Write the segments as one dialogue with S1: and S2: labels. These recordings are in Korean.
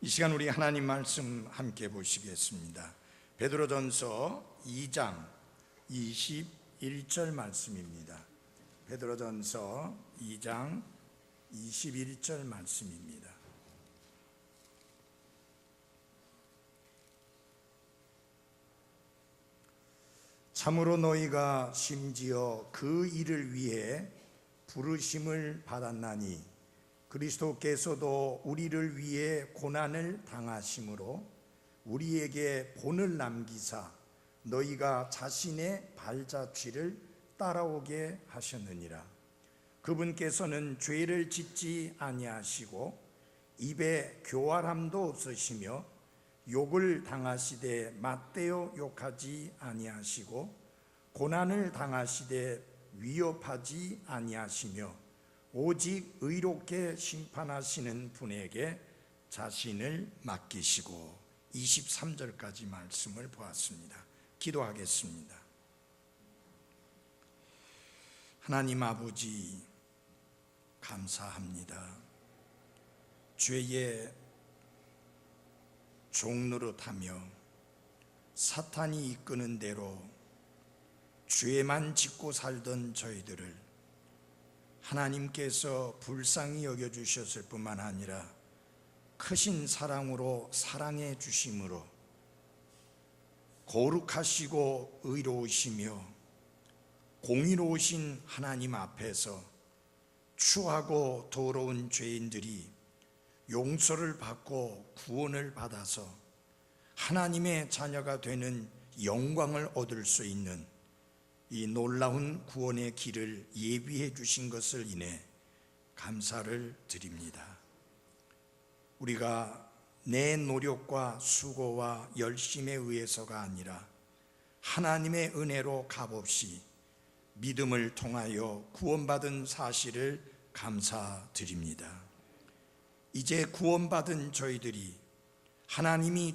S1: 이 시간 우리 하나님 말씀 함께 보시겠습니다. 베드로전서 2장 21절 말씀입니다. 베드로전서 2장 21절 말씀입니다. 참으로 너희가 심지어 그 일을 위해 부르심을 받았나니 그리스도께서도 우리를 위해 고난을 당하심으로 우리에게 본을 남기사 너희가 자신의 발자취를 따라오게 하셨느니라. 그분께서는 죄를 짓지 아니하시고 입에 교활함도 없으시며 욕을 당하시되 맞대어 욕하지 아니하시고 고난을 당하시되 위협하지 아니하시며 오직 의롭게 심판하시는 분에게 자신을 맡기시고 23절까지 말씀을 보았습니다. 기도하겠습니다. 하나님 아버지, 감사합니다. 죄의 종노릇하며 사탄이 이끄는 대로 죄만 짓고 살던 저희들을 하나님께서 불쌍히 여겨주셨을 뿐만 아니라 크신 사랑으로 사랑해 주심으로 거룩하시고 의로우시며 공의로우신 하나님 앞에서 추하고 더러운 죄인들이 용서를 받고 구원을 받아서 하나님의 자녀가 되는 영광을 얻을 수 있는 이 놀라운 구원의 길을 예비해 주신 것을 인해 감사를 드립니다. 우리가 내 노력과 수고와 열심에 의해서가 아니라 하나님의 은혜로 값없이 믿음을 통하여 구원받은 사실을 감사드립니다. 이제 구원받은 저희들이 하나님이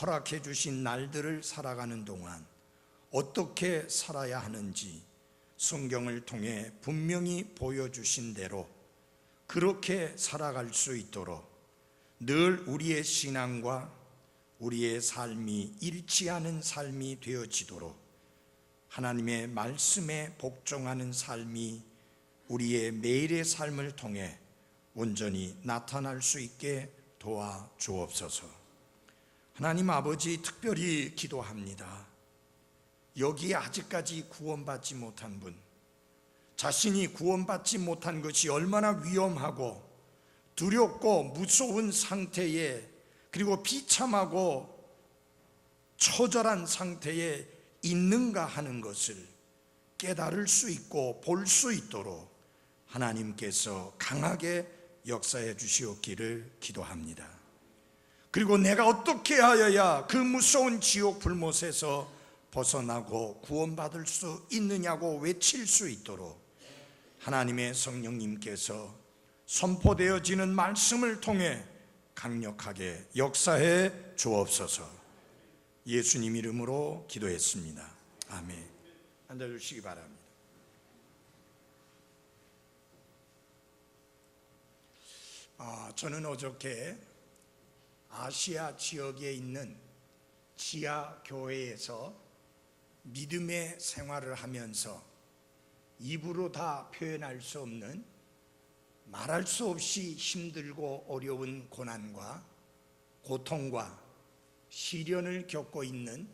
S1: 허락해 주신 날들을 살아가는 동안 어떻게 살아야 하는지 성경을 통해 분명히 보여주신 대로 그렇게 살아갈 수 있도록 늘 우리의 신앙과 우리의 삶이 일치하는 삶이 되어지도록 하나님의 말씀에 복종하는 삶이 우리의 매일의 삶을 통해 온전히 나타날 수 있게 도와주옵소서. 하나님 아버지, 특별히 기도합니다. 여기에 아직까지 구원받지 못한 분, 자신이 구원받지 못한 것이 얼마나 위험하고 두렵고 무서운 상태에, 그리고 비참하고 처절한 상태에 있는가 하는 것을 깨달을 수 있고 볼 수 있도록 하나님께서 강하게 역사해 주시옵기를 기도합니다. 그리고 내가 어떻게 하여야 그 무서운 지옥 불못에서 벗어나고 구원받을 수 있느냐고 외칠 수 있도록 하나님의 성령님께서 선포되어지는 말씀을 통해 강력하게 역사해 주옵소서. 예수님 이름으로 기도했습니다. 아멘. 앉아주시기 바랍니다. 저는 어저께 아시아 지역에 있는 지하 교회에서 믿음의 생활을 하면서 입으로 다 표현할 수 없는, 말할 수 없이 힘들고 어려운 고난과 고통과 시련을 겪고 있는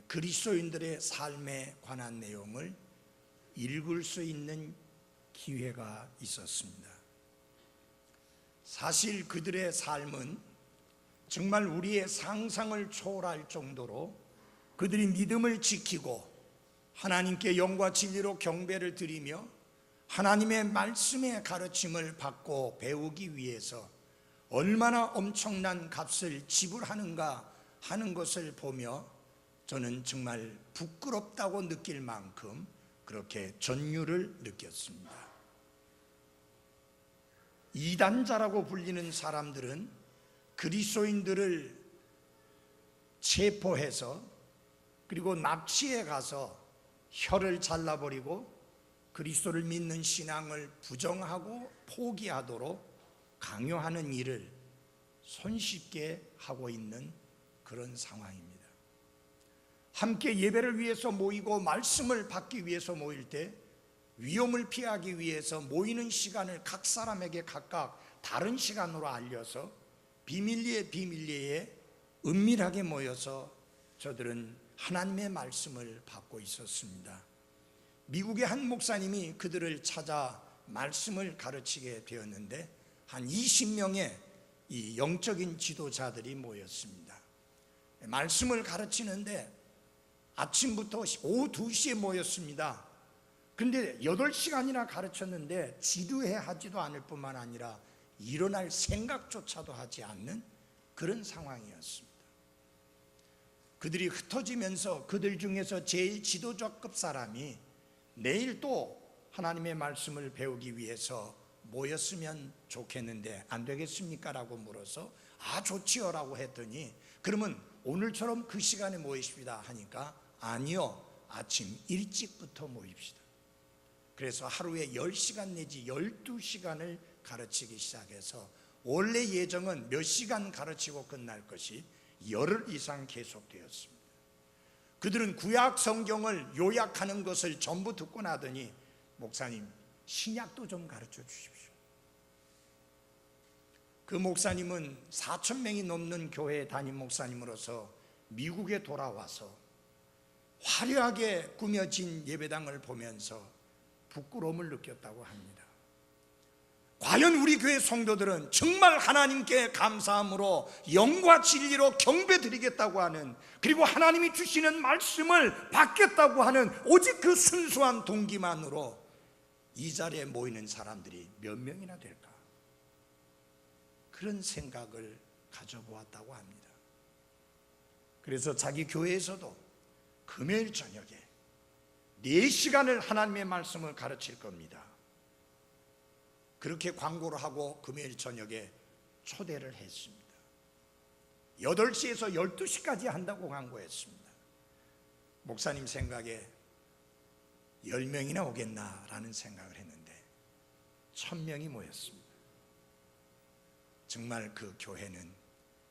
S1: 그리스도인들의 삶에 관한 내용을 읽을 수 있는 기회가 있었습니다. 사실 그들의 삶은 정말 우리의 상상을 초월할 정도로 그들이 믿음을 지키고 하나님께 영과 진리로 경배를 드리며 하나님의 말씀의 가르침을 받고 배우기 위해서 얼마나 엄청난 값을 지불하는가 하는 것을 보며 저는 정말 부끄럽다고 느낄 만큼 그렇게 전율을 느꼈습니다. 이단자라고 불리는 사람들은 그리스도인들을 체포해서 그리고 납치해 가서 혀를 잘라버리고 그리스도를 믿는 신앙을 부정하고 포기하도록 강요하는 일을 손쉽게 하고 있는 그런 상황입니다. 함께 예배를 위해서 모이고 말씀을 받기 위해서 모일 때 위험을 피하기 위해서 모이는 시간을 각 사람에게 각각 다른 시간으로 알려서 비밀리에 은밀하게 모여서 저들은 하나님의 말씀을 받고 있었습니다. 미국의 한 목사님이 그들을 찾아 말씀을 가르치게 되었는데 한 20명의 이 영적인 지도자들이 모였습니다. 말씀을 가르치는데 아침부터 오후 2시에 모였습니다. 근데 8시간이나 가르쳤는데 지루해 하지도 않을 뿐만 아니라 일어날 생각조차도 하지 않는 그런 상황이었습니다. 그들이 흩어지면서 그들 중에서 제일 지도자급 사람이 내일 또 하나님의 말씀을 배우기 위해서 모였으면 좋겠는데 안 되겠습니까? 라고 물어서 좋지요 라고 했더니 그러면 오늘처럼 그 시간에 모이십시다 하니까 아니요, 아침 일찍부터 모입시다. 그래서 하루에 10시간 내지 12시간을 가르치기 시작해서 원래 예정은 몇 시간 가르치고 끝날 것이 열흘 이상 계속되었습니다. 그들은 구약 성경을 요약하는 것을 전부 듣고 나더니 목사님, 신약도 좀 가르쳐 주십시오. 그 목사님은 4,000명이 넘는 교회 담임 목사님으로서 미국에 돌아와서 화려하게 꾸며진 예배당을 보면서 부끄러움을 느꼈다고 합니다. 과연 우리 교회 성도들은 정말 하나님께 감사함으로 영과 진리로 경배드리겠다고 하는, 그리고 하나님이 주시는 말씀을 받겠다고 하는 오직 그 순수한 동기만으로 이 자리에 모이는 사람들이 몇 명이나 될까? 그런 생각을 가져보았다고 합니다. 그래서 자기 교회에서도 금요일 저녁에 4시간을 하나님의 말씀을 가르칠 겁니다. 그렇게 광고를 하고 금요일 저녁에 초대를 했습니다. 8시에서 12시까지 한다고 광고했습니다. 목사님 생각에 10명이나 오겠나라는 생각을 했는데 1,000명이 모였습니다. 정말 그 교회는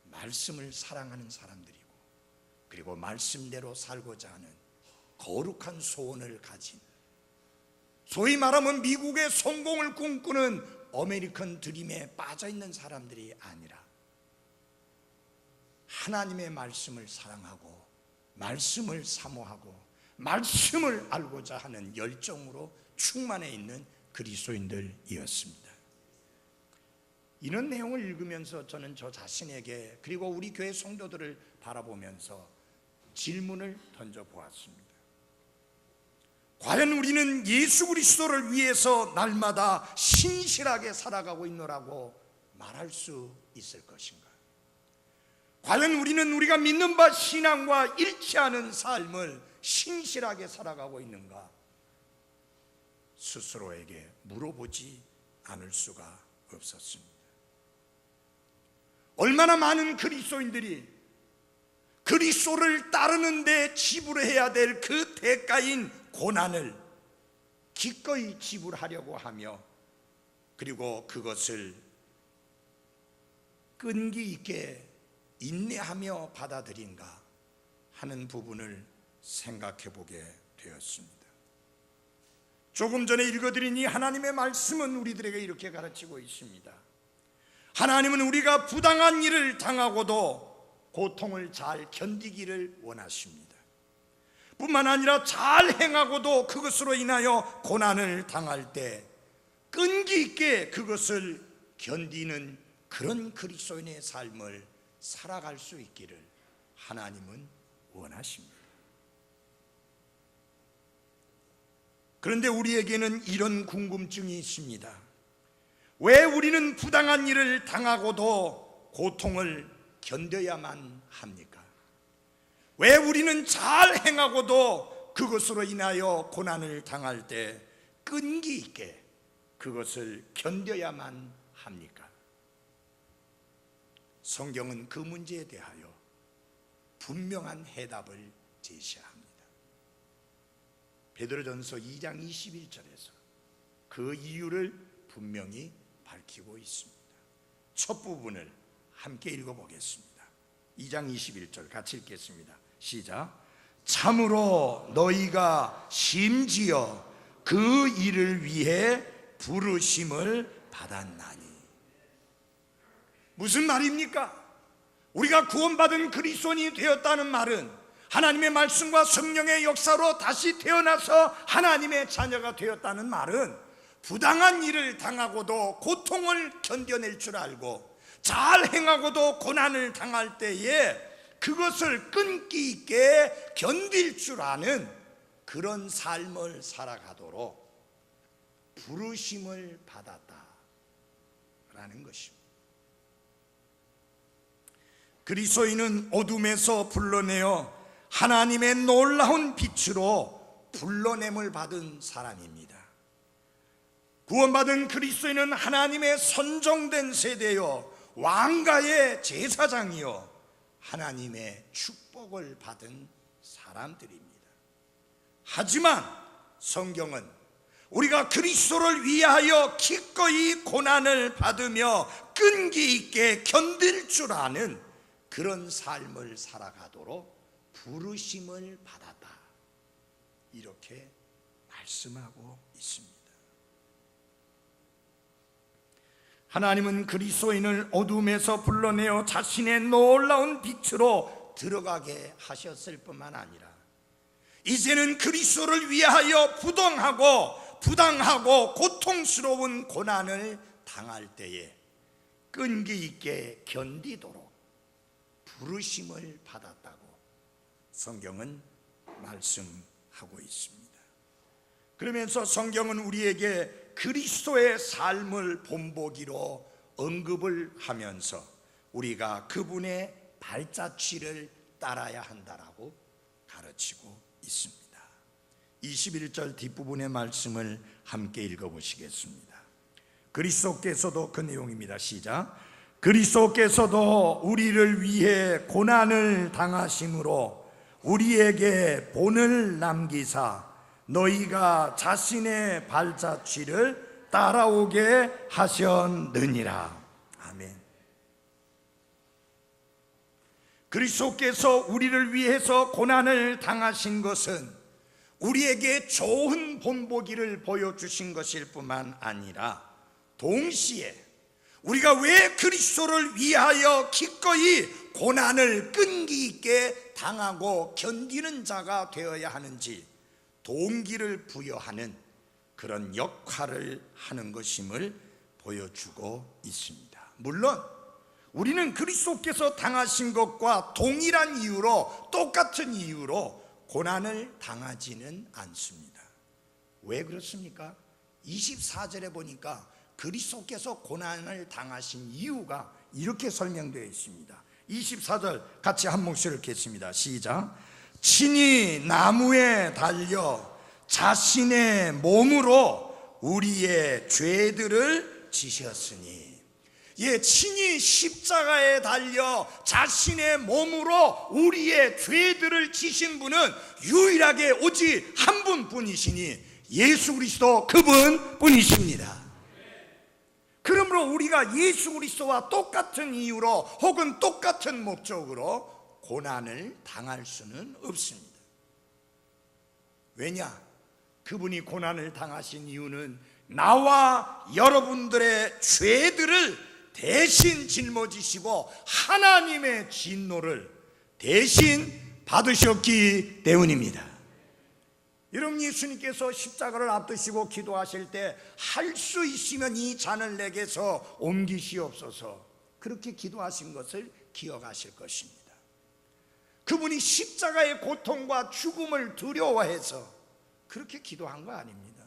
S1: 말씀을 사랑하는 사람들이고, 그리고 말씀대로 살고자 하는 거룩한 소원을 가진, 소위 말하면 미국의 성공을 꿈꾸는 아메리칸 드림에 빠져있는 사람들이 아니라 하나님의 말씀을 사랑하고 말씀을 사모하고 말씀을 알고자 하는 열정으로 충만해 있는 그리스도인들이었습니다. 이런 내용을 읽으면서 저는 저 자신에게, 그리고 우리 교회 성도들을 바라보면서 질문을 던져보았습니다. 과연 우리는 예수 그리스도를 위해서 날마다 신실하게 살아가고 있노라고 말할 수 있을 것인가? 과연 우리는 우리가 믿는 바 신앙과 일치하는 삶을 신실하게 살아가고 있는가? 스스로에게 물어보지 않을 수가 없었습니다. 얼마나 많은 그리스도인들이 그리스도를 따르는 데 지불해야 될 그 대가인 고난을 기꺼이 지불하려고 하며, 그리고 그것을 끈기 있게 인내하며 받아들인가 하는 부분을 생각해 보게 되었습니다. 조금 전에 읽어드린 이 하나님의 말씀은 우리들에게 이렇게 가르치고 있습니다. 하나님은 우리가 부당한 일을 당하고도 고통을 잘 견디기를 원하십니다. 뿐만 아니라 잘 행하고도 그것으로 인하여 고난을 당할 때 끈기 있게 그것을 견디는 그런 그리스도인의 삶을 살아갈 수 있기를 하나님은 원하십니다. 그런데 우리에게는 이런 궁금증이 있습니다. 왜 우리는 부당한 일을 당하고도 고통을 견뎌야만 합니까? 왜 우리는 잘 행하고도 그것으로 인하여 고난을 당할 때 끈기 있게 그것을 견뎌야만 합니까? 성경은 그 문제에 대하여 분명한 해답을 제시합니다. 베드로전서 2장 21절에서 그 이유를 분명히 밝히고 있습니다. 첫 부분을 함께 읽어보겠습니다. 2장 21절 같이 읽겠습니다. 시작. 참으로 너희가 심지어 그 일을 위해 부르심을 받았나니. 무슨 말입니까? 우리가 구원받은 그리스도인이 되었다는 말은 하나님의 말씀과 성령의 역사로 다시 태어나서 하나님의 자녀가 되었다는 말은 부당한 일을 당하고도 고통을 견뎌낼 줄 알고 잘 행하고도 고난을 당할 때에 그것을 끈기 있게 견딜 줄 아는 그런 삶을 살아가도록 부르심을 받았다라는 것입니다. 그리스도인은 어둠에서 불러내어 하나님의 놀라운 빛으로 불러냄을 받은 사람입니다. 구원받은 그리스도인은 하나님의 선정된 세대요 왕가의 제사장이요 하나님의 축복을 받은 사람들입니다. 하지만 성경은 우리가 그리스도를 위하여 기꺼이 고난을 받으며 끈기 있게 견딜 줄 아는 그런 삶을 살아가도록 부르심을 받았다, 이렇게 말씀하고 있습니다. 하나님은 그리스도인을 어둠에서 불러내어 자신의 놀라운 빛으로 들어가게 하셨을 뿐만 아니라 이제는 그리스도를 위하여 부당하고 고통스러운 고난을 당할 때에 끈기 있게 견디도록 부르심을 받았다고 성경은 말씀하고 있습니다. 그러면서 성경은 우리에게 그리스도의 삶을 본보기로 언급을 하면서 우리가 그분의 발자취를 따라야 한다라고 가르치고 있습니다. 21절 뒷부분의 말씀을 함께 읽어보시겠습니다. 그리스도께서도 그 내용입니다. 시작. 그리스도께서도 우리를 위해 고난을 당하심으로 우리에게 본을 남기사 너희가 자신의 발자취를 따라오게 하셨느니라. 아멘. 그리스도께서 우리를 위해서 고난을 당하신 것은 우리에게 좋은 본보기를 보여주신 것일 뿐만 아니라 동시에 우리가 왜 그리스도를 위하여 기꺼이 고난을 끈기 있게 당하고 견디는 자가 되어야 하는지 동기를 부여하는 그런 역할을 하는 것임을 보여주고 있습니다. 물론 우리는 그리스도께서 당하신 것과 동일한 이유로, 똑같은 이유로 고난을 당하지는 않습니다. 왜 그렇습니까? 24절에 보니까 그리스도께서 고난을 당하신 이유가 이렇게 설명되어 있습니다. 24절 같이 한 목소리를 읽겠습니다. 시작. 친히 나무에 달려 자신의 몸으로 우리의 죄들을 지셨으니, 친히 십자가에 달려 자신의 몸으로 우리의 죄들을 지신 분은 유일하게 오직 한 분뿐이시니 예수 그리스도 그분뿐이십니다. 그러므로 우리가 예수 그리스도와 똑같은 이유로 혹은 똑같은 목적으로 고난을 당할 수는 없습니다. 왜냐? 그분이 고난을 당하신 이유는 나와 여러분들의 죄들을 대신 짊어지시고 하나님의 진노를 대신 받으셨기 때문입니다. 여러분, 예수님께서 십자가를 앞두시고 기도하실 때 할 수 있으면 이 잔을 내게서 옮기시옵소서, 그렇게 기도하신 것을 기억하실 것입니다. 그분이 십자가의 고통과 죽음을 두려워해서 그렇게 기도한 거 아닙니다.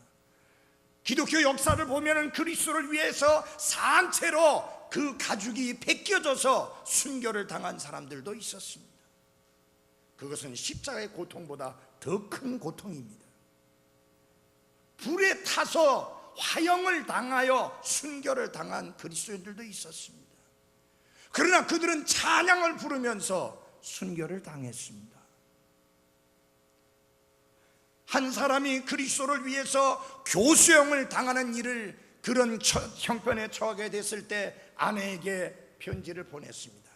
S1: 기독교 역사를 보면 그리스도를 위해서 산채로 그 가죽이 벗겨져서 순교를 당한 사람들도 있었습니다. 그것은 십자가의 고통보다 더 큰 고통입니다. 불에 타서 화형을 당하여 순교를 당한 그리스도인들도 있었습니다. 그러나 그들은 찬양을 부르면서 순교를 당했습니다. 한 사람이 그리스도를 위해서 교수형을 당하는 일을, 그런 형편에 처하게 됐을 때 아내에게 편지를 보냈습니다.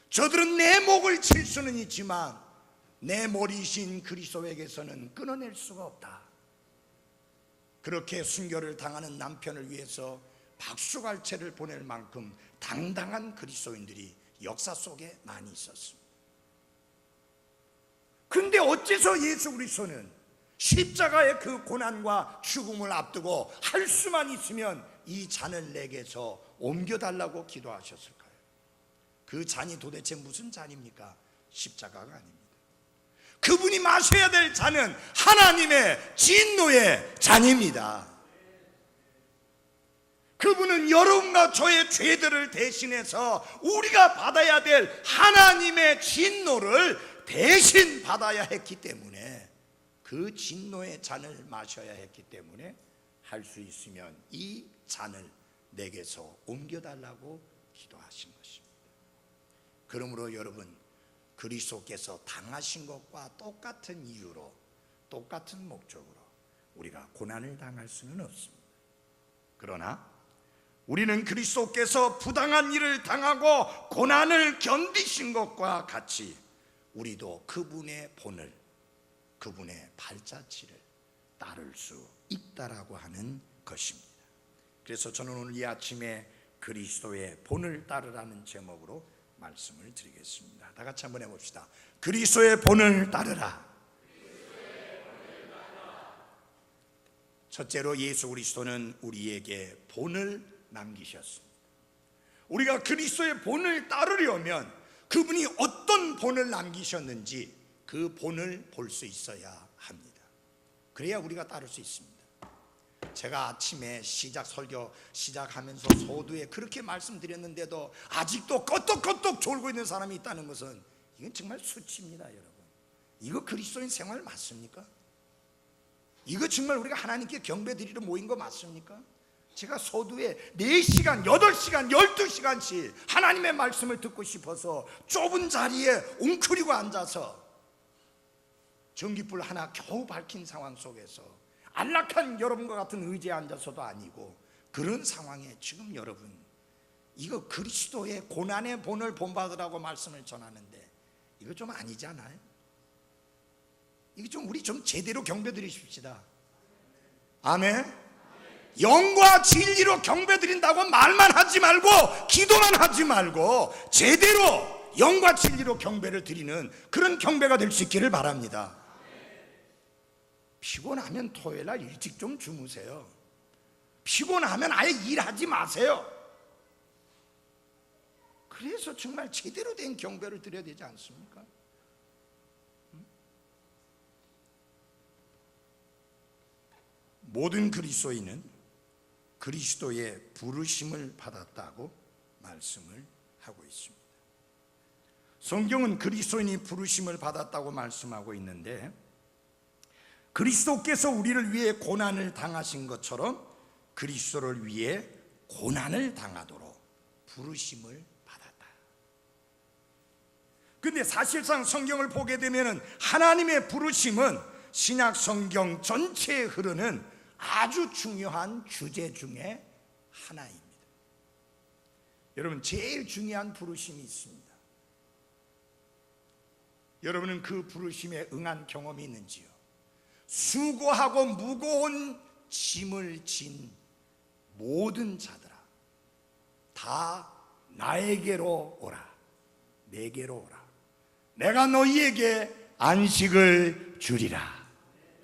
S1: 저들은 내 목을 칠 수는 있지만 내 머리이신 그리스도에게서는 끊어낼 수가 없다. 그렇게 순교를 당하는 남편을 위해서 박수갈채를 보낼 만큼 당당한 그리스도인들이 역사 속에 많이 있었습니다. 근데 어째서 예수 그리스도는 십자가의 그 고난과 죽음을 앞두고 할 수만 있으면 이 잔을 내게서 옮겨달라고 기도하셨을까요? 그 잔이 도대체 무슨 잔입니까? 십자가가 아닙니다. 그분이 마셔야 될 잔은 하나님의 진노의 잔입니다. 그분은 여러분과 저의 죄들을 대신해서 우리가 받아야 될 하나님의 진노를 대신 받아야 했기 때문에, 그 진노의 잔을 마셔야 했기 때문에 할 수 있으면 이 잔을 내게서 옮겨달라고 기도하신 것입니다. 그러므로 여러분, 그리스도께서 당하신 것과 똑같은 이유로, 똑같은 목적으로 우리가 고난을 당할 수는 없습니다. 그러나 우리는 그리스도께서 부당한 일을 당하고 고난을 견디신 것과 같이 우리도 그분의 본을, 그분의 발자취를 따를 수 있다라고 하는 것입니다. 그래서 저는 오늘 이 아침에 그리스도의 본을 따르라는 제목으로 말씀을 드리겠습니다. 다 같이 한번 해봅시다. 그리스도의 본을 따르라. 첫째로 예수 그리스도는 우리에게 본을 남기셨습니다. 우리가 그리스도의 본을 따르려면 그분이 어떤 본을 남기셨는지 그 본을 볼 수 있어야 합니다. 그래야 우리가 따를 수 있습니다. 제가 아침에 설교 시작하면서 소두에 그렇게 말씀드렸는데도 아직도 껐덕껐덕 졸고 있는 사람이 있다는 것은 이건 정말 수치입니다. 여러분, 이거 그리스도인 생활 맞습니까? 이거 정말 우리가 하나님께 경배드리러 모인 거 맞습니까? 제가 소두에 4시간, 8시간, 12시간씩 하나님의 말씀을 듣고 싶어서 좁은 자리에 웅크리고 앉아서 전깃불 하나 겨우 밝힌 상황 속에서 안락한 여러분과 같은 의자에 앉아서도 아니고 그런 상황에 지금 여러분, 이거 그리스도의 고난의 본을 본받으라고 말씀을 전하는데 이거 좀 아니잖아요? 이거 좀 우리 좀 제대로 경배드리십시다. 아멘. 영과 진리로 경배드린다고 말만 하지 말고 기도만 하지 말고 제대로 영과 진리로 경배를 드리는 그런 경배가 될 수 있기를 바랍니다. 피곤하면 토요일날 일찍 좀 주무세요. 피곤하면 아예 일하지 마세요. 그래서 정말 제대로 된 경배를 드려야 되지 않습니까? 모든 그리스도인은 그리스도의 부르심을 받았다고 말씀을 하고 있습니다. 성경은 그리스도인이 부르심을 받았다고 말씀하고 있는데, 그리스도께서 우리를 위해 고난을 당하신 것처럼 그리스도를 위해 고난을 당하도록 부르심을 받았다. 근데 사실상 성경을 보게 되면 하나님의 부르심은 신약 성경 전체에 흐르는 아주 중요한 주제 중에 하나입니다. 여러분, 제일 중요한 부르심이 있습니다. 여러분은 그 부르심에 응한 경험이 있는지요? 수고하고 무거운 짐을 진 모든 자들아, 다 나에게로 오라. 내게로 오라. 내가 너희에게 안식을 주리라.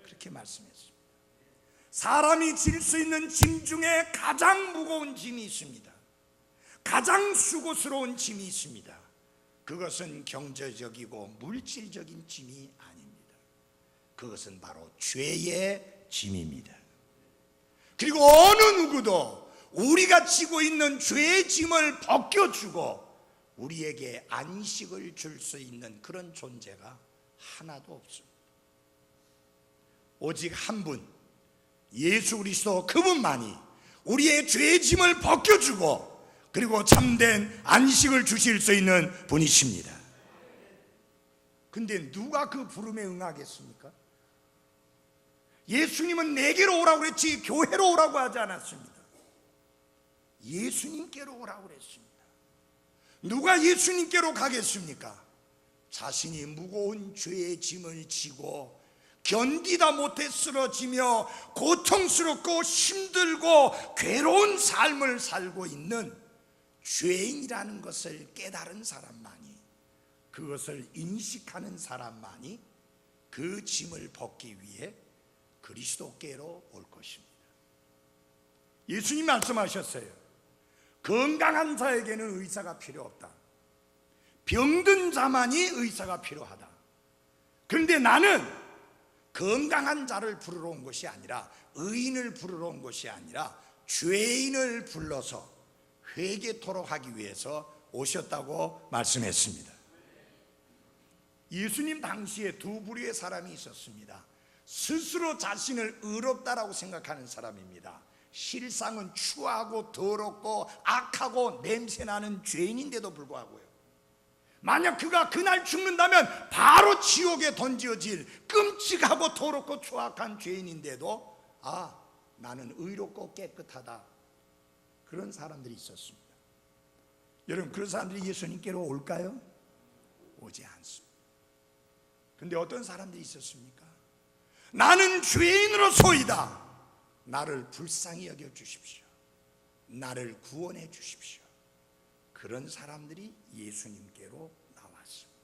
S1: 그렇게 말씀했습니다. 사람이 질 수 있는 짐 중에 가장 무거운 짐이 있습니다. 가장 수고스러운 짐이 있습니다. 그것은 경제적이고 물질적인 짐이 아닙니다. 그것은 바로 죄의 짐입니다. 그리고 어느 누구도 우리가 지고 있는 죄의 짐을 벗겨주고 우리에게 안식을 줄 수 있는 그런 존재가 하나도 없습니다. 오직 한 분, 예수 그리스도 그분만이 우리의 죄의 짐을 벗겨주고 그리고 참된 안식을 주실 수 있는 분이십니다. 근데 누가 그 부름에 응하겠습니까? 예수님은 내게로 오라고 그랬지 교회로 오라고 하지 않았습니다. 예수님께로 오라고 그랬습니다. 누가 예수님께로 가겠습니까? 자신이 무거운 죄의 짐을 지고 견디다 못해 쓰러지며 고통스럽고 힘들고 괴로운 삶을 살고 있는 죄인이라는 것을 깨달은 사람만이, 그것을 인식하는 사람만이 그 짐을 벗기 위해 그리스도께로 올 것입니다. 예수님 말씀하셨어요. 건강한 자에게는 의사가 필요 없다. 병든 자만이 의사가 필요하다. 그런데 나는 건강한 자를 부르러 온 것이 아니라, 의인을 부르러 온 것이 아니라 죄인을 불러서 회개토록 하기 위해서 오셨다고 말씀했습니다. 예수님 당시에 두 부류의 사람이 있었습니다. 스스로 자신을 의롭다라고 생각하는 사람입니다. 실상은 추하고 더럽고 악하고 냄새나는 죄인인데도 불구하고요, 만약 그가 그날 죽는다면 바로 지옥에 던져질 끔찍하고 더럽고 추악한 죄인인데도 나는 의롭고 깨끗하다, 그런 사람들이 있었습니다. 여러분, 그런 사람들이 예수님께로 올까요? 오지 않습니다. 그런데 어떤 사람들이 있었습니까? 나는 죄인으로소이다, 나를 불쌍히 여겨주십시오, 나를 구원해 주십시오. 그런 사람들이 예수님께로 나왔습니다.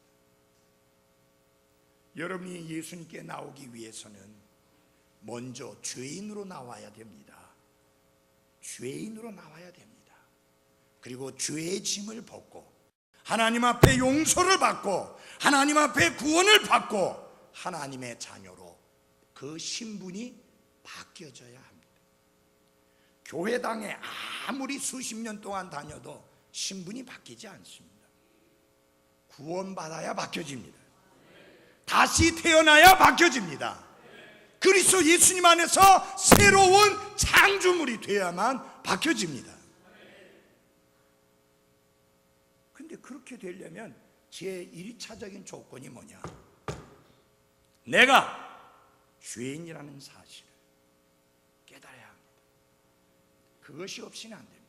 S1: 여러분이 예수님께 나오기 위해서는 먼저 죄인으로 나와야 됩니다. 죄인으로 나와야 됩니다. 그리고 죄의 짐을 벗고 하나님 앞에 용서를 받고 하나님 앞에 구원을 받고 하나님의 자녀로 그 신분이 바뀌어져야 합니다. 교회당에 아무리 수십 년 동안 다녀도 신분이 바뀌지 않습니다. 구원받아야 바뀌어집니다. 다시 태어나야 바뀌어집니다. 그리스도 예수님 안에서 새로운 창조물이 되어야만 바뀌어집니다. 근데 그렇게 되려면 제 1차적인 조건이 뭐냐? 내가 죄인이라는 사실을 깨달아야 합니다. 그것이 없이는 안 됩니다.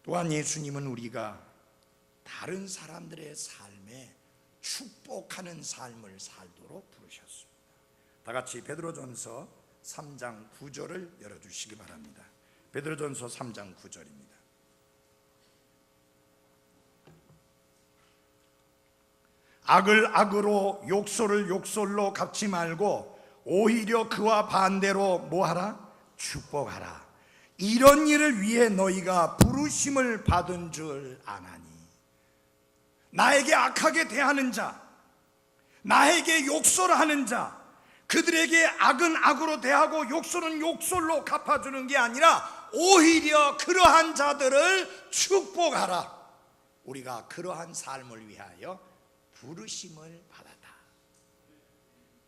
S1: 또한 예수님은 우리가 다른 사람들의 삶에 축복하는 삶을 살도록 부르셨습니다. 다 같이 베드로전서 3장 9절을 열어주시기 바랍니다. 베드로전서 3장 9절입니다. 악을 악으로 욕설을 욕설로 갚지 말고 오히려 그와 반대로 뭐하라? 축복하라. 이런 일을 위해 너희가 부르심을 받은 줄 아나니. 나에게 악하게 대하는 자, 나에게 욕설하는 자, 그들에게 악은 악으로 대하고 욕설은 욕설로 갚아주는 게 아니라 오히려 그러한 자들을 축복하라. 우리가 그러한 삶을 위하여 부르심을 받았다.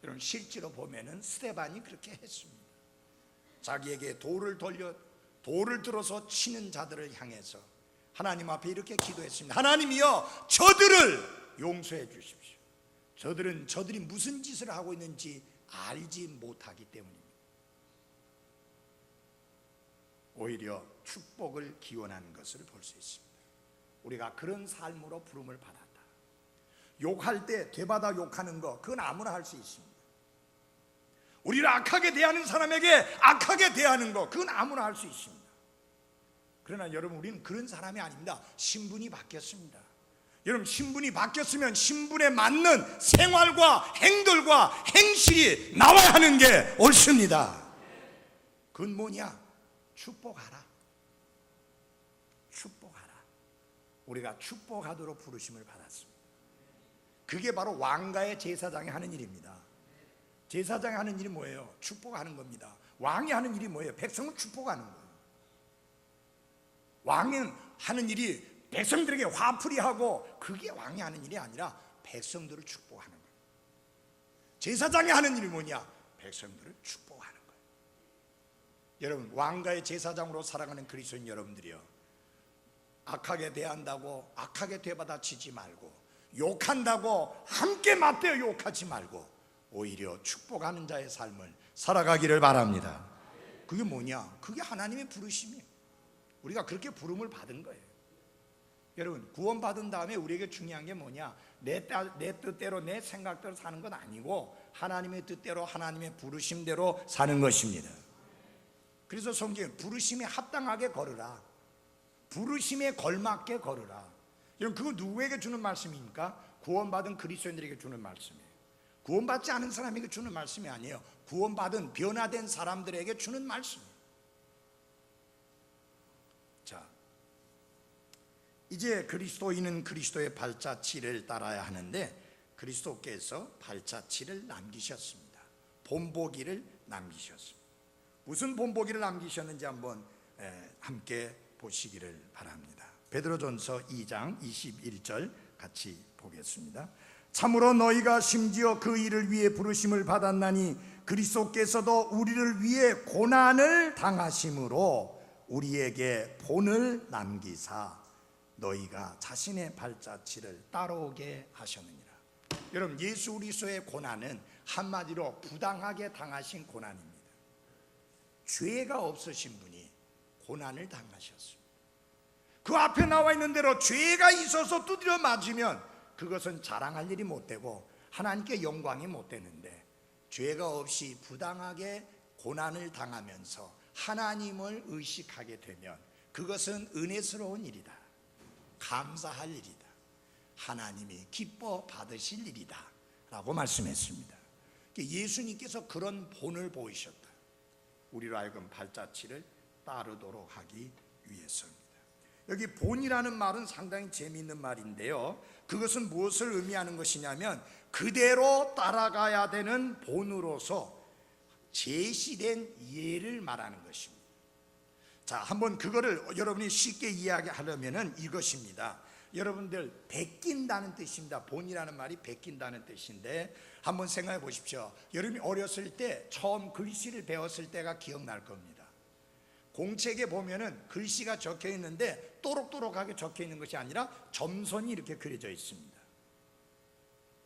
S1: 여러분, 실제로 보면은 스데반이 그렇게 했습니다. 자기에게 돌을 들어서 치는 자들을 향해서 하나님 앞에 이렇게 기도했습니다. 하나님이여, 저들을 용서해 주십시오. 저들이 무슨 짓을 하고 있는지 알지 못하기 때문입니다. 오히려 축복을 기원하는 것을 볼 수 있습니다. 우리가 그런 삶으로 부름을 받았다. 욕할 때 되받아 욕하는 거, 그건 아무나 할 수 있습니다. 우리를 악하게 대하는 사람에게 악하게 대하는 거, 그건 아무나 할 수 있습니다. 그러나 여러분, 우리는 그런 사람이 아닙니다. 신분이 바뀌었습니다. 여러분, 신분이 바뀌었으면 신분에 맞는 생활과 행동과 행실이 나와야 하는 게 옳습니다. 그건 뭐냐? 축복하라. 축복하라. 우리가 축복하도록 부르심을 받았습니다. 그게 바로 왕가의 제사장이 하는 일입니다. 제사장이 하는 일이 뭐예요? 축복하는 겁니다. 왕이 하는 일이 뭐예요? 백성을 축복하는 거예요. 왕은 하는 일이 백성들에게 화풀이하고, 그게 왕이 하는 일이 아니라 백성들을 축복하는 거예요. 제사장이 하는 일이 뭐냐? 백성들을 축복하는 거예요. 여러분, 왕가의 제사장으로 살아가는 그리스도인 여러분들이요, 악하게 대한다고 악하게 되받아치지 말고, 욕한다고 함께 맞대어 욕하지 말고, 오히려 축복하는 자의 삶을 살아가기를 바랍니다. 그게 뭐냐? 그게 하나님의 부르심이에요. 우리가 그렇게 부름을 받은 거예요. 여러분, 구원받은 다음에 우리에게 중요한 게 뭐냐? 내 뜻대로 내 생각대로 사는 건 아니고 하나님의 뜻대로 하나님의 부르심대로 사는 것입니다. 그래서 성경에 부르심에 합당하게 걸으라, 부르심에 걸맞게 걸으라. 여러분, 그거 누구에게 주는 말씀입니까? 구원받은 그리스도인들에게 주는 말씀이에요. 구원받지 않은 사람에게 주는 말씀이 아니에요. 구원받은 변화된 사람들에게 주는 말씀이에요. 자, 이제 그리스도인은 그리스도의 발자취를 따라야 하는데 그리스도께서 발자취를 남기셨습니다. 본보기를 남기셨습니다. 무슨 본보기를 남기셨는지 한번 함께 보시기를 바랍니다. 베드로전서 2장 21절 같이 보겠습니다. 참으로 너희가 심지어 그 일을 위해 부르심을 받았나니 그리스도께서도 우리를 위해 고난을 당하심으로 우리에게 본을 남기사 너희가 자신의 발자취를 따라오게 하셨느니라. 여러분, 예수 그리스도의 고난은 한마디로 부당하게 당하신 고난입니다. 죄가 없으신 분이 고난을 당하셨습니다. 그 앞에 나와 있는 대로 죄가 있어서 두드려 맞으면 그것은 자랑할 일이 못 되고 하나님께 영광이 못 되는데, 죄가 없이 부당하게 고난을 당하면서 하나님을 의식하게 되면 그것은 은혜스러운 일이다, 감사할 일이다, 하나님이 기뻐 받으실 일이다 라고 말씀했습니다. 예수님께서 그런 본을 보이셨다. 우리로 하여금 발자취를 따르도록 하기 위해서입니다. 여기 본이라는 말은 상당히 재미있는 말인데요, 그것은 무엇을 의미하는 것이냐면 그대로 따라가야 되는 본으로서 제시된 예를 말하는 것입니다. 자, 한번 그거를 여러분이 쉽게 이야기하려면 이것입니다. 여러분들, 베낀다는 뜻입니다. 본이라는 말이 베낀다는 뜻인데 한번 생각해 보십시오. 여러분이 어렸을 때 처음 글씨를 배웠을 때가 기억날 겁니다. 공책에 보면은 글씨가 적혀 있는데 또록또록하게 적혀 있는 것이 아니라 점선이 이렇게 그려져 있습니다.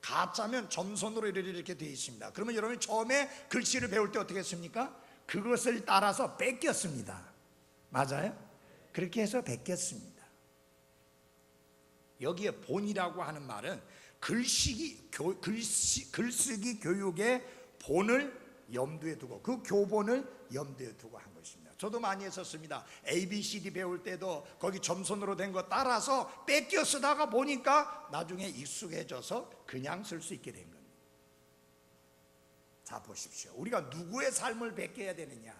S1: 가짜면 점선으로 이렇게 되어 있습니다. 그러면 여러분이 처음에 글씨를 배울 때 어떻게 했습니까? 그것을 따라서 뺏겼습니다. 맞아요? 그렇게 해서 뺏겼습니다. 여기에 본이라고 하는 말은 글쓰기 교육의 본을 염두에 두고, 그 교본을 염두에 두고 한 것입니다. 저도 많이 했었습니다. ABCD 배울 때도 거기 점선으로 된 거 따라서 뺏겨 쓰다가 보니까 나중에 익숙해져서 그냥 쓸 수 있게 된 겁니다. 자, 보십시오. 우리가 누구의 삶을 뺏겨야 되느냐,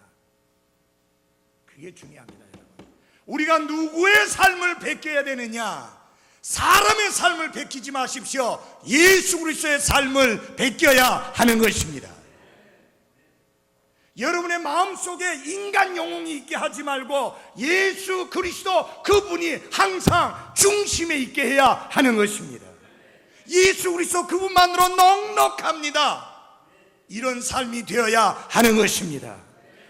S1: 그게 중요합니다. 여러분, 우리가 누구의 삶을 뺏겨야 되느냐, 사람의 삶을 뺏기지 마십시오. 예수 그리스도의 삶을 뺏겨야 하는 것입니다. 여러분의 마음속에 인간 영웅이 있게 하지 말고 예수 그리스도 그분이 항상 중심에 있게 해야 하는 것입니다. 예수 그리스도 그분만으로 넉넉합니다. 이런 삶이 되어야 하는 것입니다.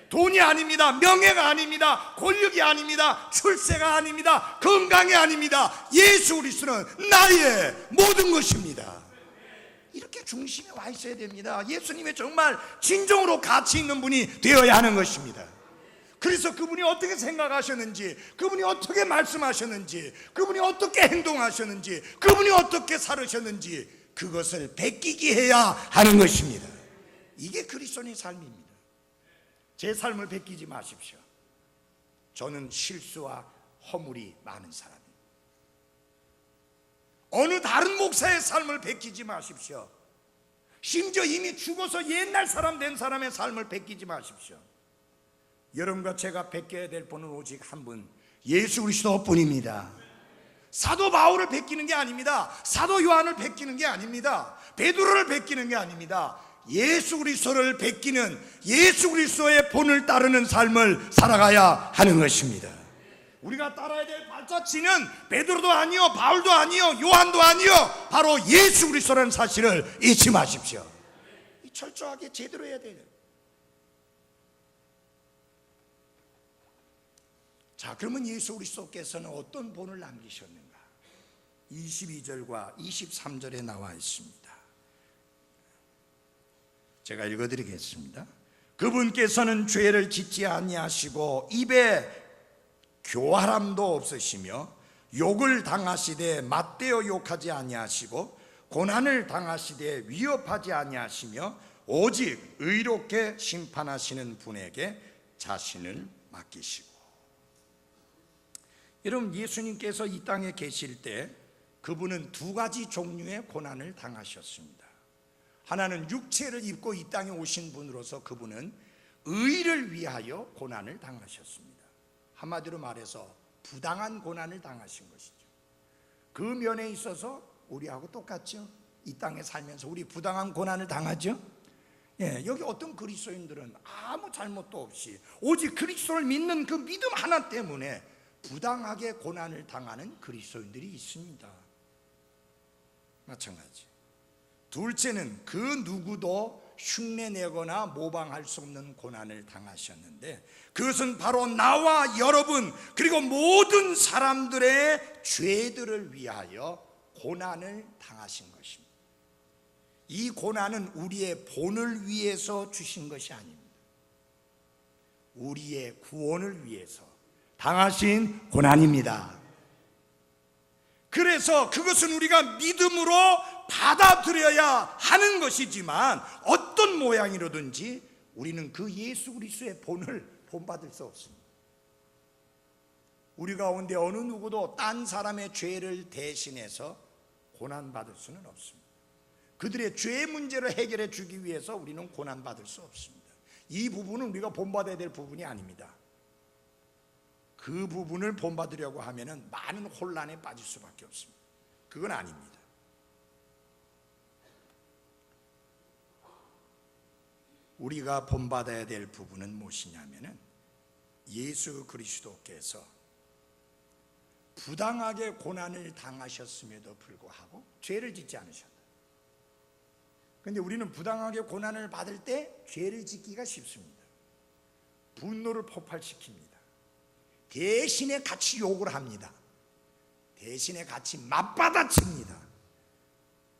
S1: 돈이 아닙니다. 명예가 아닙니다. 권력이 아닙니다. 출세가 아닙니다. 건강이 아닙니다. 예수 그리스도는 나의 모든 것입니다. 이렇게 중심에 와 있어야 됩니다. 예수님의 정말 진정으로 가치 있는 분이 되어야 하는 것입니다. 그래서 그분이 어떻게 생각하셨는지, 그분이 어떻게 말씀하셨는지, 그분이 어떻게 행동하셨는지, 그분이 어떻게 살으셨는지 그것을 베끼게 해야 하는 것입니다. 이게 그리스도인의 삶입니다. 제 삶을 베끼지 마십시오. 저는 실수와 허물이 많은 사람입니다. 어느 다른 목사의 삶을 베끼지 마십시오. 심지어 이미 죽어서 옛날 사람 된 사람의 삶을 베끼지 마십시오. 여러분과 제가 베껴야 될 분은 오직 한 분, 예수 그리스도 뿐입니다. 사도 바울을 베끼는 게 아닙니다. 사도 요한을 베끼는 게 아닙니다. 베드로를 베끼는 게 아닙니다. 예수 그리스도를 베끼는, 예수 그리스도의 본을 따르는 삶을 살아가야 하는 것입니다. 우리가 따라야 될 발자취는 베드로도 아니요, 바울도 아니요, 요한도 아니요, 바로 예수 그리스도라는 사실을 잊지 마십시오. 철저하게 제대로 해야 돼요. 자, 그러면 예수 그리스도께서는 어떤 본을 남기셨는가? 22절과 23절에 나와 있습니다. 제가 읽어드리겠습니다. 그분께서는 죄를 짓지 아니하시고 입에 교활함도 없으시며 욕을 당하시되 맞대어 욕하지 아니하시고 고난을 당하시되 위협하지 아니하시며 오직 의롭게 심판하시는 분에게 자신을 맡기시고. 여러분, 예수님께서 이 땅에 계실 때 그분은 두 가지 종류의 고난을 당하셨습니다. 하나는 육체를 입고 이 땅에 오신 분으로서 그분은 의를 위하여 고난을 당하셨습니다. 한마디로 말해서 부당한 고난을 당하신 것이죠. 그 면에 있어서 우리하고 똑같죠. 이 땅에 살면서 우리 부당한 고난을 당하죠. 여기 어떤 그리스도인들은 아무 잘못도 없이 오직 그리스도를 믿는 그 믿음 하나 때문에 부당하게 고난을 당하는 그리스도인들이 있습니다. 마찬가지. 둘째는 그 누구도 흉내내거나 모방할 수 없는 고난을 당하셨는데 그것은 바로 나와 여러분 그리고 모든 사람들의 죄들을 위하여 고난을 당하신 것입니다. 이 고난은 우리의 본을 위해서 주신 것이 아닙니다. 우리의 구원을 위해서 당하신 고난입니다. 그래서 그것은 우리가 믿음으로 받아들여야 하는 것이지만 어떤 모양이로든지 우리는 그 예수 그리스도의 본을 본받을 수 없습니다. 우리 가운데 어느 누구도 딴 사람의 죄를 대신해서 고난받을 수는 없습니다. 그들의 죄 문제를 해결해 주기 위해서 우리는 고난받을 수 없습니다. 이 부분은 우리가 본받아야 될 부분이 아닙니다. 그 부분을 본받으려고 하면 많은 혼란에 빠질 수밖에 없습니다. 그건 아닙니다. 우리가 본받아야 될 부분은 무엇이냐면은 예수 그리스도께서 부당하게 고난을 당하셨음에도 불구하고 죄를 짓지 않으셨다. 그런데 우리는 부당하게 고난을 받을 때 죄를 짓기가 쉽습니다. 분노를 폭발시킵니다. 대신에 같이 욕을 합니다. 대신에 같이 맞받아칩니다.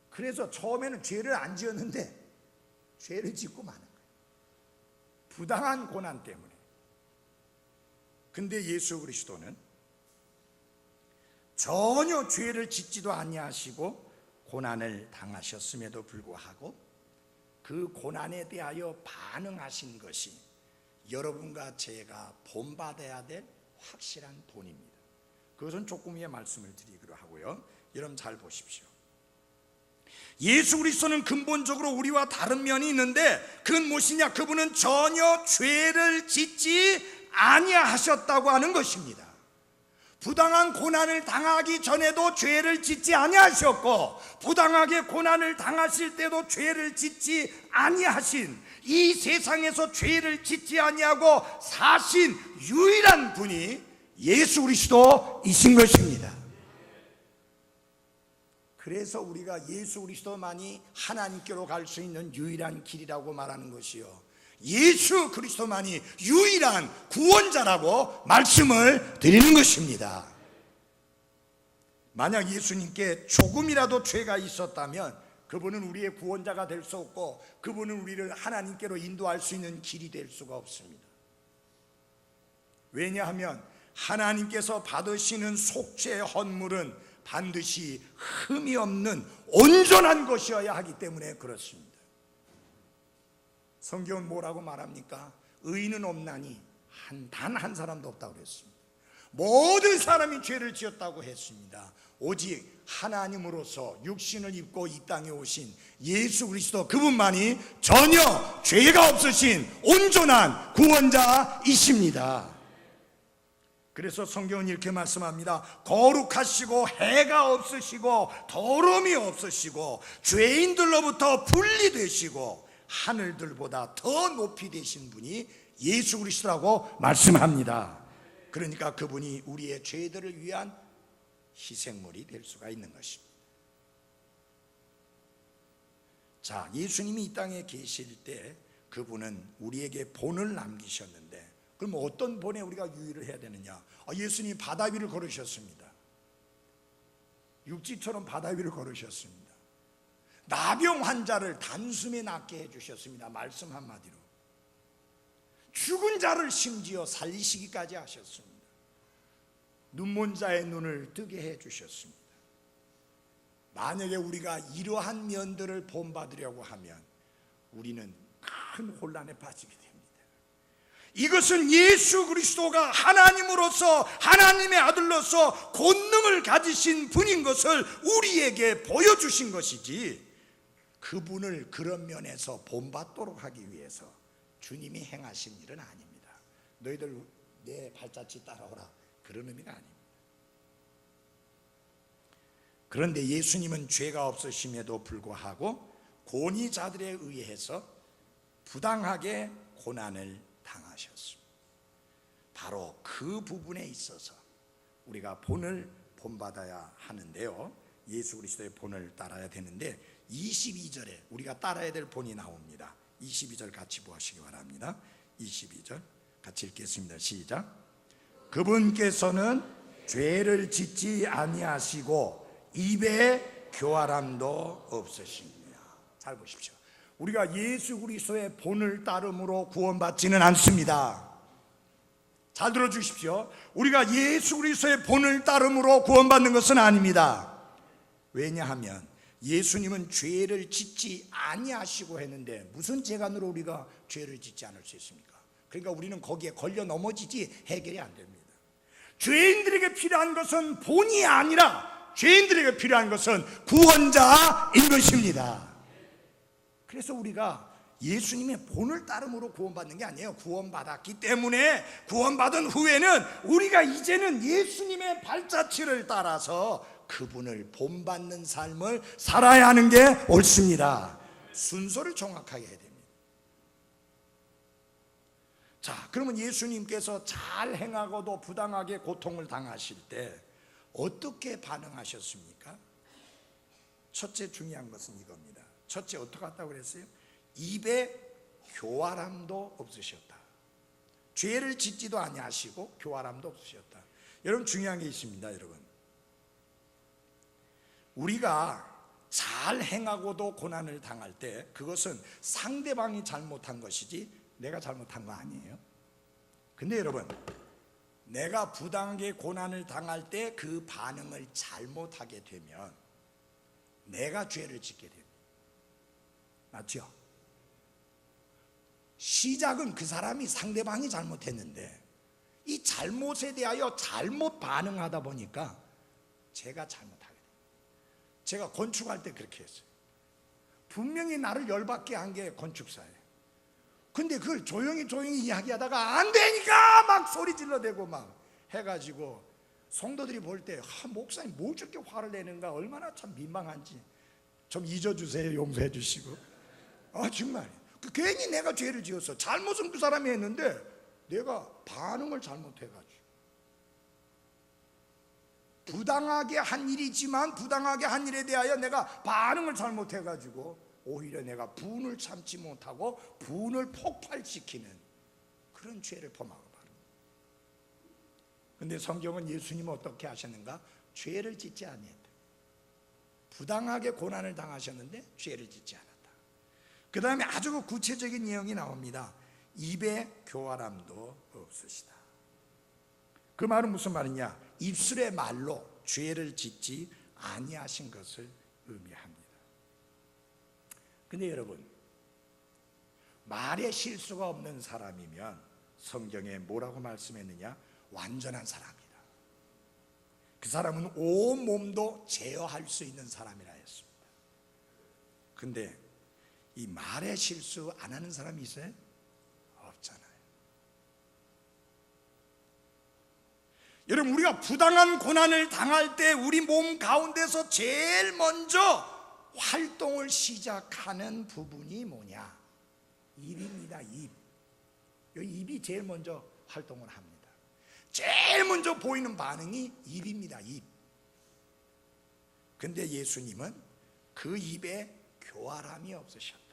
S1: 그래서 처음에는 죄를 안 지었는데 죄를 짓고 마는 거예요. 부당한 고난 때문에. 근데 예수 그리스도는 전혀 죄를 짓지도 아니하시고 고난을 당하셨음에도 불구하고 그 고난에 대하여 반응하신 것이 여러분과 제가 본받아야 될 확실한 본입니다. 그것은 조금 후에 말씀을 드리기로 하고요. 여러분 잘 보십시오. 예수 그리스도는 근본적으로 우리와 다른 면이 있는데 그건 무엇이냐? 그분은 전혀 죄를 짓지 아니하셨다고 하는 것입니다. 부당한 고난을 당하기 전에도 죄를 짓지 아니하셨고 부당하게 고난을 당하실 때도 죄를 짓지 아니하신 이 세상에서 죄를 짓지 아니하고 사신 유일한 분이 예수 그리스도이신 것입니다. 그래서 우리가 예수 그리스도만이 하나님께로 갈 수 있는 유일한 길이라고 말하는 것이요, 예수 그리스도만이 유일한 구원자라고 말씀을 드리는 것입니다. 만약 예수님께 조금이라도 죄가 있었다면 그분은 우리의 구원자가 될 수 없고 그분은 우리를 하나님께로 인도할 수 있는 길이 될 수가 없습니다. 왜냐하면 하나님께서 받으시는 속죄 헌물은 반드시 흠이 없는 온전한 것이어야 하기 때문에 그렇습니다. 성경은 뭐라고 말합니까? 의인은 없나니 단 한 사람도 없다고 그랬습니다. 모든 사람이 죄를 지었다고 했습니다. 오직 하나님으로서 육신을 입고 이 땅에 오신 예수 그리스도 그분만이 전혀 죄가 없으신 온전한 구원자이십니다. 그래서 성경은 이렇게 말씀합니다. 거룩하시고 해가 없으시고 더러움이 없으시고 죄인들로부터 분리되시고 하늘들보다 더 높이 되신 분이 예수 그리스도라고 말씀합니다. 그러니까 그분이 우리의 죄들을 위한 희생물이 될 수가 있는 것입니다. 자, 예수님이 이 땅에 계실 때 그분은 우리에게 본을 남기셨는데 그럼 어떤 본에 우리가 유의를 해야 되느냐? 예수님이 바다 위를 걸으셨습니다. 육지처럼 바다 위를 걸으셨습니다. 나병 환자를 단숨에 낫게 해주셨습니다. 말씀 한마디로. 죽은 자를 심지어 살리시기까지 하셨습니다. 눈먼 자의 눈을 뜨게 해 주셨습니다. 만약에 우리가 이러한 면들을 본받으려고 하면 우리는 큰 혼란에 빠지게 됩니다. 이것은 예수 그리스도가 하나님으로서, 하나님의 아들로서 권능을 가지신 분인 것을 우리에게 보여주신 것이지, 그분을 그런 면에서 본받도록 하기 위해서 주님이 행하신 일은 아닙니다. 너희들 내 발자취 따라오라, 그런 의미가 아닙니다. 그런데 예수님은 죄가 없으심에도 불구하고 권위자들에 의해서 부당하게 고난을 당하셨습니다. 바로 그 부분에 있어서 우리가 본을 본받아야 하는데요, 예수 그리스도의 본을 따라야 되는데 22절에 우리가 따라야 될 본이 나옵니다. 22절 같이 보시기 바랍니다. 22절 같이 읽겠습니다. 시작. 그분께서는 죄를 짓지 아니하시고 입에 교활함도 없으십니다. 잘 보십시오. 우리가 예수 그리스도의 본을 따름으로 구원받지는 않습니다. 잘 들어주십시오. 우리가 예수 그리스도의 본을 따름으로 구원받는 것은 아닙니다. 왜냐하면 예수님은 죄를 짓지 아니하시고 했는데 무슨 재간으로 우리가 죄를 짓지 않을 수 있습니까? 그러니까 우리는 거기에 걸려 넘어지지 해결이 안 됩니다. 죄인들에게 필요한 것은 본이 아니라 죄인들에게 필요한 것은 구원자인 것입니다. 그래서 우리가 예수님의 본을 따름으로 구원받는 게 아니에요. 구원받았기 때문에, 구원받은 후에는 우리가 이제는 예수님의 발자취를 따라서 그분을 본받는 삶을 살아야 하는 게 옳습니다. 순서를 정확하게 해야 됩니다. 자, 그러면 예수님께서 잘 행하고도 부당하게 고통을 당하실 때 어떻게 반응하셨습니까? 첫째 중요한 것은 이겁니다. 첫째 어떻게 했다고 그랬어요? 입에 교활함도 없으셨다. 죄를 짓지도 아니하시고 교활함도 없으셨다. 여러분, 중요한 게 있습니다. 여러분, 우리가 잘 행하고도 고난을 당할 때 그것은 상대방이 잘못한 것이지 내가 잘못한 거 아니에요. 근데 여러분, 내가 부당하게 고난을 당할 때 그 반응을 잘못하게 되면 내가 죄를 짓게 됩니다. 맞죠? 시작은 그 사람이, 상대방이 잘못했는데 이 잘못에 대하여 잘못 반응하다 보니까 제가 잘못하게 돼요. 제가 건축할 때 그렇게 했어요. 분명히 나를 열받게 한 게 건축사예요. 근데 그걸 조용히 이야기하다가 안 되니까 막 소리 질러대고 막 해가지고 성도들이 볼 때 목사님 뭘 저렇게 화를 내는가, 얼마나 참 민망한지 좀 잊어주세요. 용서해 주시고. 정말 괜히 내가 죄를 지었어. 잘못은 그 사람이 했는데 내가 반응을 잘못해가지고, 부당하게 한 일이지만 부당하게 한 일에 대하여 내가 반응을 잘못해가지고 오히려 내가 분을 참지 못하고 분을 폭발시키는 그런 죄를 범하고 말합니다. 그런데 성경은 예수님은 어떻게 하셨는가? 죄를 짓지 아니했다. 부당하게 고난을 당하셨는데 죄를 짓지 않았다. 그 다음에 아주 구체적인 내용이 나옵니다. 입에 교활함도 없으시다. 그 말은 무슨 말이냐? 입술의 말로 죄를 짓지 아니하신 것을 의미합니다. 근데 여러분, 말에 실수가 없는 사람이면 성경에 뭐라고 말씀했느냐? 완전한 사람이다. 그 사람은 온 몸도 제어할 수 있는 사람이라 했습니다. 근데 이 말에 실수 안 하는 사람이 있어요? 없잖아요. 여러분, 우리가 부당한 고난을 당할 때 우리 몸 가운데서 제일 먼저 활동을 시작하는 부분이 뭐냐? 입입니다. 입. 입이 제일 먼저 활동을 합니다. 제일 먼저 보이는 반응이 입입니다. 입. 근데 예수님은 그 입에 교활함이 없으셨다.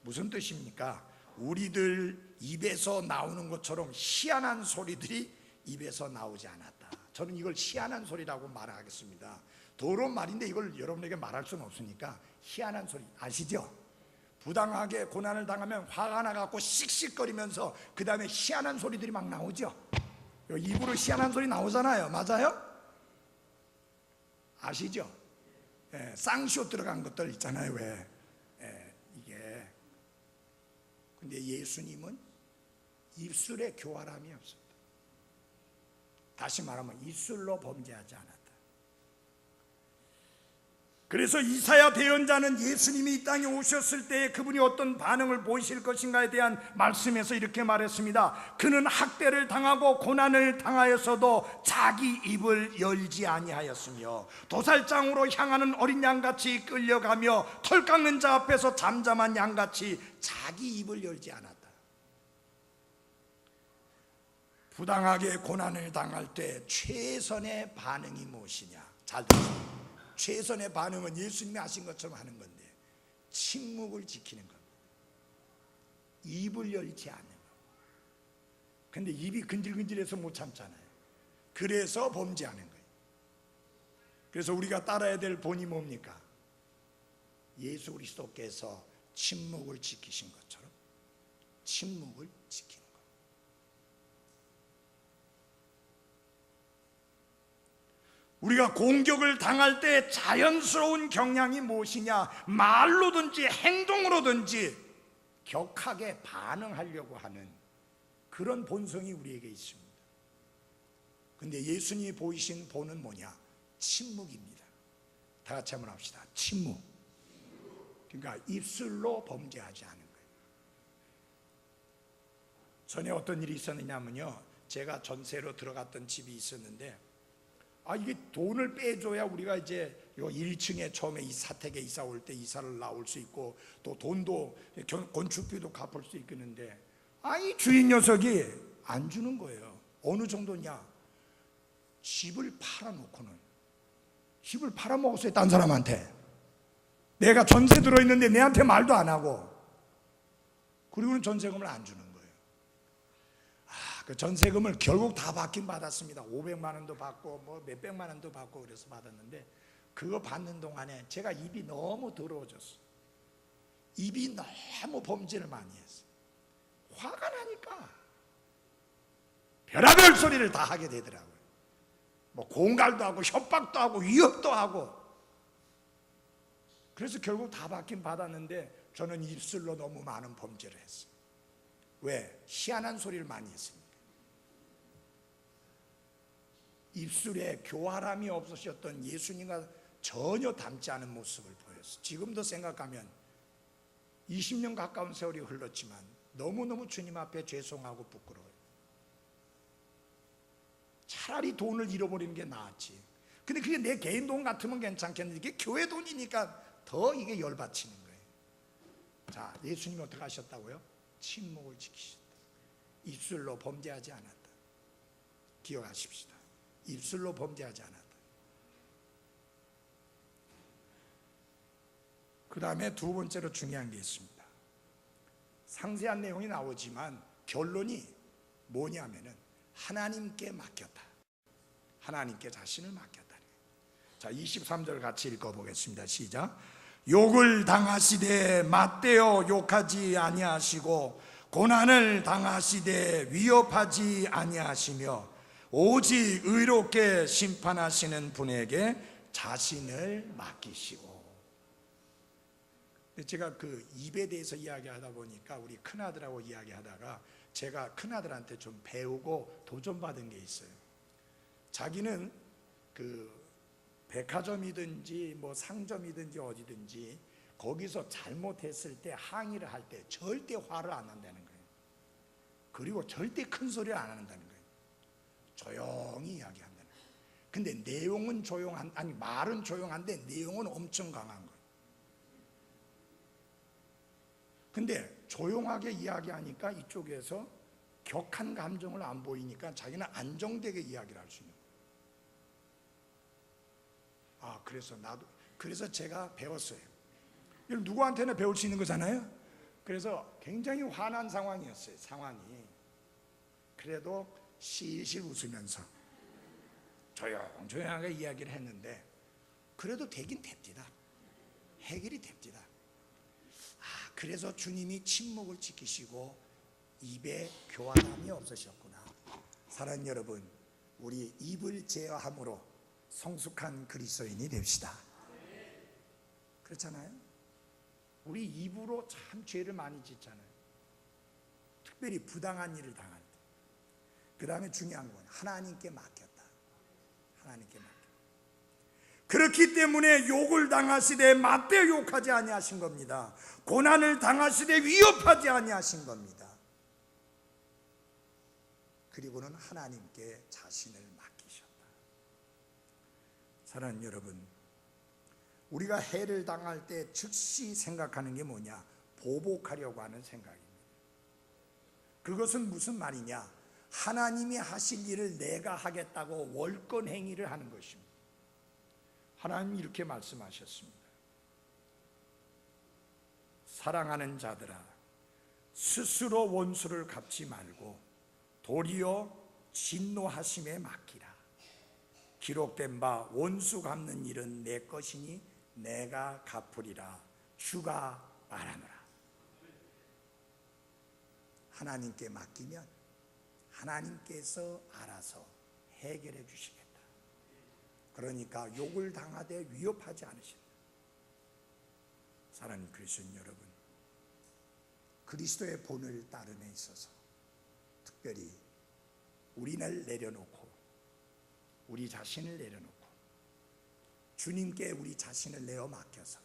S1: 무슨 뜻입니까? 우리들 입에서 나오는 것처럼 희한한 소리들이 입에서 나오지 않았다. 저는 이걸 희한한 소리라고 말하겠습니다. 더러운 말인데 이걸 여러분에게 말할 수는 없으니까 희한한 소리 아시죠? 부당하게 고난을 당하면 화가 나갖고 씩씩거리면서 그 다음에 희한한 소리들이 막 나오죠. 입으로 희한한 소리 나오잖아요. 맞아요? 아시죠? 예, 쌍시옷 들어간 것들 있잖아요. 왜? 예, 이게. 근데 예수님은 입술에 교활함이 없습니다. 다시 말하면 입술로 범죄하지 않았다. 그래서 이사야 대언자는 예수님이 이 땅에 오셨을 때 그분이 어떤 반응을 보이실 것인가에 대한 말씀에서 이렇게 말했습니다. 그는 학대를 당하고 고난을 당하여서도 자기 입을 열지 아니하였으며 도살장으로 향하는 어린 양같이 끌려가며 털 깎는 자 앞에서 잠잠한 양같이 자기 입을 열지 않았다. 부당하게 고난을 당할 때 최선의 반응이 무엇이냐? 잘 들으세요. 최선의 반응은 예수님이 하신 것처럼 하는 건데 침묵을 지키는 겁니다. 입을 열지 않는 겁니다. 근데 입이 근질근질해서 못 참잖아요. 그래서 범죄하는 거예요. 그래서 우리가 따라야 될 본이 뭡니까? 예수 그리스도께서 침묵을 지키신 것처럼 침묵을 지키는 거예요. 우리가 공격을 당할 때 자연스러운 경향이 무엇이냐? 말로든지 행동으로든지 격하게 반응하려고 하는 그런 본성이 우리에게 있습니다. 근데 예수님이 보이신 본은 뭐냐? 침묵입니다. 다 같이 한번 합시다. 침묵. 그러니까 입술로 범죄하지 않은 거예요. 전에 어떤 일이 있었느냐면요, 제가 전세로 들어갔던 집이 있었는데 이게 돈을 빼줘야 우리가 이제 요 1층에 처음에 이 사택에 이사 올 때 이사를 나올 수 있고 또 돈도 건축비도 갚을 수 있겠는데 이 주인 녀석이 안 주는 거예요. 어느 정도냐? 집을 팔아놓고는 집을 팔아먹었어요. 딴 사람한테. 내가 전세 들어있는데 내한테 말도 안 하고, 그리고는 전세금을 안 주는 거예요. 그 전세금을 결국 다 받긴 받았습니다. 500만 원도 받고 뭐 몇백만 원도 받고 그래서 받았는데, 그거 받는 동안에 제가 입이 너무 더러워졌어요. 입이 너무 범죄를 많이 했어요. 화가 나니까 별의별 소리를 다 하게 되더라고요. 뭐 공갈도 하고 협박도 하고 위협도 하고. 그래서 결국 다 받긴 받았는데 저는 입술로 너무 많은 범죄를 했어요. 왜? 희한한 소리를 많이 했습니다. 입술에 교활함이 없으셨던 예수님과 전혀 닮지 않은 모습을 보였어요. 지금도 생각하면 20년 가까운 세월이 흘렀지만 너무너무 주님 앞에 죄송하고 부끄러워요. 차라리 돈을 잃어버리는 게 나았지. 근데 그게 내 개인 돈 같으면 괜찮겠는데 이게 교회 돈이니까 더 이게 열받치는 거예요. 자, 예수님이 어떻게 하셨다고요? 침묵을 지키셨다. 입술로 범죄하지 않았다. 기억하십시다. 입술로 범죄하지 않았다. 그 다음에 두 번째로 중요한 게 있습니다. 상세한 내용이 나오지만 결론이 뭐냐면은 하나님께 맡겼다. 하나님께 자신을 맡겼다. 자, 23절 같이 읽어보겠습니다. 시작. 욕을 당하시되 맞대어 욕하지 아니하시고 고난을 당하시되 위협하지 아니하시며 오직 의롭게 심판하시는 분에게 자신을 맡기시고. 제가 그 입에 대해서 이야기하다 보니까 우리 큰아들하고 이야기하다가 제가 큰아들한테 좀 배우고 도전받은 게 있어요. 자기는 그 백화점이든지 뭐 상점이든지 어디든지 거기서 잘못했을 때 항의를 할 때 절대 화를 안 한다는 거예요. 그리고 절대 큰 소리를 안 한다는 거예요. 조용히 이야기한다는 거예요. 근데 내용은 말은 조용한데 내용은 엄청 강한 거예요. 근데 조용하게 이야기하니까 이쪽에서 격한 감정을 안 보이니까 자기는 안정되게 이야기를 할 수 있는 거예요. 그래서 제가 배웠어요. 이걸 누구한테나 배울 수 있는 거잖아요. 그래서 굉장히 화난 상황이었어요. 상황이. 그래도 실실 웃으면서 조용조용하게 이야기를 했는데 그래도 되긴 됩니다. 해결이 됩니다. 그래서 주님이 침묵을 지키시고 입에 교활함이 없으셨구나. 사랑하는 여러분, 우리 입을 제어함으로 성숙한 그리스도인이 됩시다. 그렇잖아요? 우리 입으로 참 죄를 많이 짓잖아요. 특별히 부당한 일을 당할 때. 그 다음에 중요한 건 하나님께 맡겼다. 하나님께 맡겼다. 그렇기 때문에 욕을 당하시되 맞대 욕하지 아니하신 겁니다. 고난을 당하시되 위협하지 아니하신 겁니다. 그리고는 하나님께 자신을 맡기셨다. 사랑하는 여러분, 우리가 해를 당할 때 즉시 생각하는 게 뭐냐? 보복하려고 하는 생각입니다. 그것은 무슨 말이냐? 하나님이 하실 일을 내가 하겠다고 월권 행위를 하는 것입니다. 하나님이 이렇게 말씀하셨습니다. 사랑하는 자들아, 스스로 원수를 갚지 말고 도리어 진노하심에 맡기라. 기록된 바 원수 갚는 일은 내 것이니 내가 갚으리라. 주가 말하노라. 하나님께 맡기면 하나님께서 알아서 해결해 주시겠다. 그러니까 욕을 당하되 위협하지 않으신다. 사랑하는 그리스도인 여러분, 그리스도의 본을 따름에 있어서 특별히 우리를 내려놓고 우리 자신을 내려놓고 주님께 우리 자신을 내어 맡겨서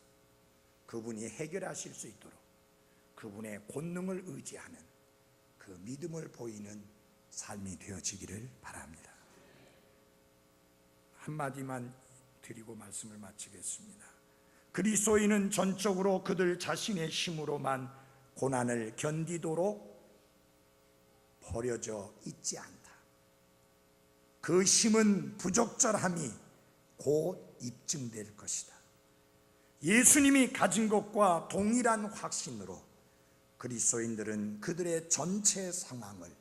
S1: 그분이 해결하실 수 있도록 그분의 권능을 의지하는 그 믿음을 보이는 삶이 되어지기를 바랍니다. 한마디만 드리고 말씀을 마치겠습니다. 그리스도인은 전적으로 그들 자신의 힘으로만 고난을 견디도록 버려져 있지 않다. 그 힘은 부적절함이 곧 입증될 것이다. 예수님이 가진 것과 동일한 확신으로 그리스도인들은 그들의 전체 상황을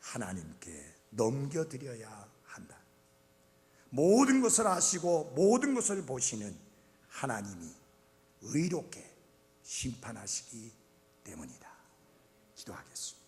S1: 하나님께 넘겨드려야 한다. 모든 것을 아시고 모든 것을 보시는 하나님이 의롭게 심판하시기 때문이다. 기도하겠습니다.